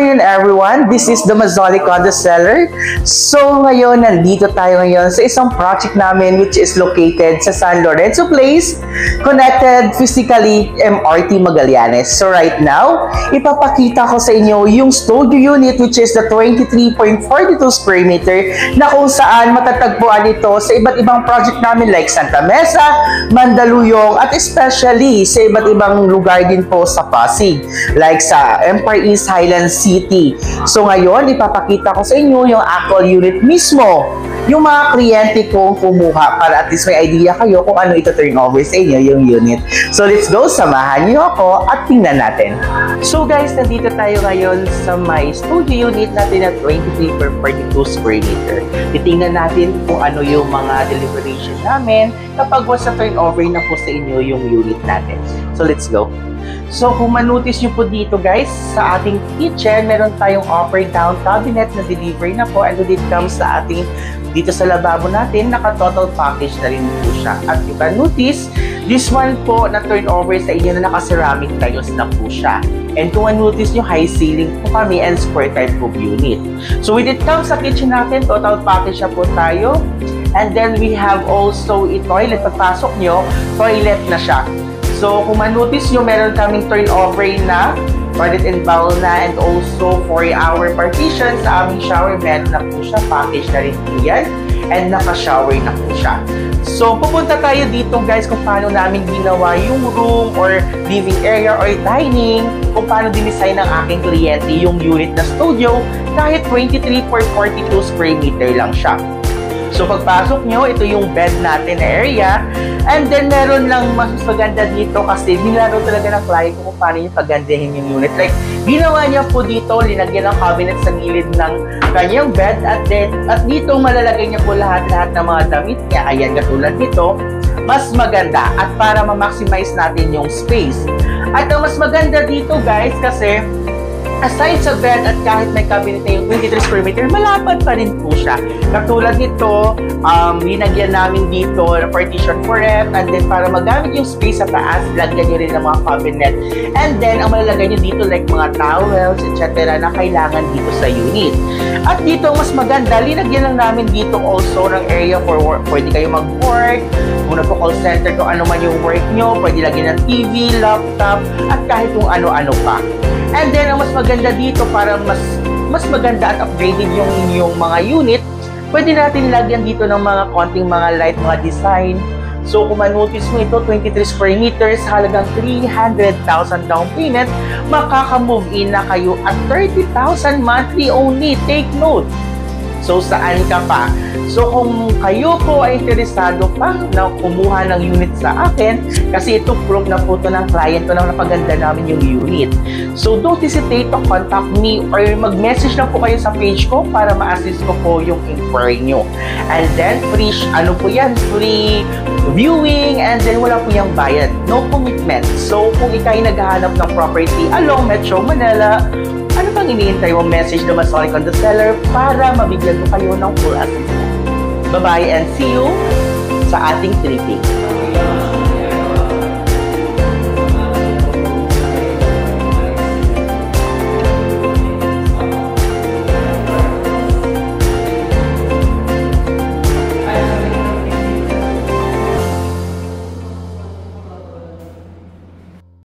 afternoon everyone, this is the Mazzoli Condo Seller. So ngayon, nandito tayo ngayon sa isang project namin which is located sa San Lorenzo Place, connected physically MRT Magallanes. So right now, ipapakita ko sa inyo yung studio unit which is the 23.42 square meter na kung saan matatagpuan ito sa iba't ibang project namin like Santa Mesa, Mandaluyong at especially sa iba't ibang lugar din po sa Pasig like sa Empire East Highland City. So ngayon, ipapakita ko sa inyo yung actual unit mismo, yung mga kliyente kong kumuha para at least may idea kayo kung ano ito turn over sa inyo yung unit. So let's go, samahan niyo ako at tingnan natin. So guys, nandito tayo ngayon sa my studio unit natin na 23.42 square meter. Titingnan natin kung ano yung mga deliberation namin kapag once na turn over na po sa inyo yung unit natin. So let's go. So kung manotice nyo po dito guys, sa ating kitchen, meron tayong upper-down cabinet na delivery na po, and it comes sa ating, dito sa lababo natin, naka-total package na rin po siya. At you can notice, this one po na turnover sa inyo na naka-ceramic tiles na po siya. And kung manotice nyo, high ceiling po kami and square type of unit. So with it comes sa kitchen natin, total package na po tayo. And then we have also a toilet. Pagpasok nyo, toilet na siya. So, kung manotice nyo, meron kaming turnover na toilet and bowl na, and also for our partition sa aming shower, meron na po siya, package na rin po yan, and naka-shower na po siya. So, pupunta tayo dito guys kung paano namin ginawa yung room or living area or dining, kung paano dinesign ng aking kliyente yung unit na studio, kahit 23.42 square meter lang siya. So, pagpasok nyo, ito yung bed natin na area. And then, meron lang mas maganda dito kasi nilaro talaga ng client kung paano yung pagandahin yung unit. Like, ginawa niya po dito, linagyan ng cabinet sa gilid ng kanyang bed. At dito, malalagay niya po lahat-lahat ng mga damit niya. Ayan, katulad nito. Mas maganda at para ma-maximize natin yung space. At ang mas maganda dito, guys, kasi aside sa bed at kahit may cabinet na yung 23 square meter, malapad pa rin po siya. Katulad nito, linagyan namin dito na partition for ref, and then para magamit yung space sa taas, lagyan nyo rin ng mga cabinet. And then, ang malalagay nyo dito like mga towels, etc. na kailangan dito sa unit. At dito, mas maganda, linagyan lang namin dito also ng area for work. Pwede kayo mag-work, muna po call center kung ano man yung work nyo, pwede lagyan ng TV, laptop, at kahit kung ano-ano pa. And then, ang mas maganda dito para mas maganda at upgraded yung inyong mga unit, pwede natin lagyan dito ng mga konting mga light, mga design. So, kung manotice mo ito, 23 square meters, halagang 300,000 down payment, makaka-move in na kayo at 30,000 monthly only. Take note. So, saan ka pa? So, kung kayo po ay interesado pa na kumuha ng unit sa akin, kasi ito proof na po ito ng client ko na napaganda namin yung unit. So, don't hesitate to contact me or mag-message lang po kayo sa page ko para ma-assist ko po yung inquiry nyo. And then, free, ano po yan? Free viewing, and then wala po yung bayad. No commitment. So, kung ikay naghahanap ng property along Metro Manila, ano pang iniintay mo? Message na Mazzoli Condo Seller para mabigyan ko kayo ng full assistance. Bye-bye and see you sa ating tripping.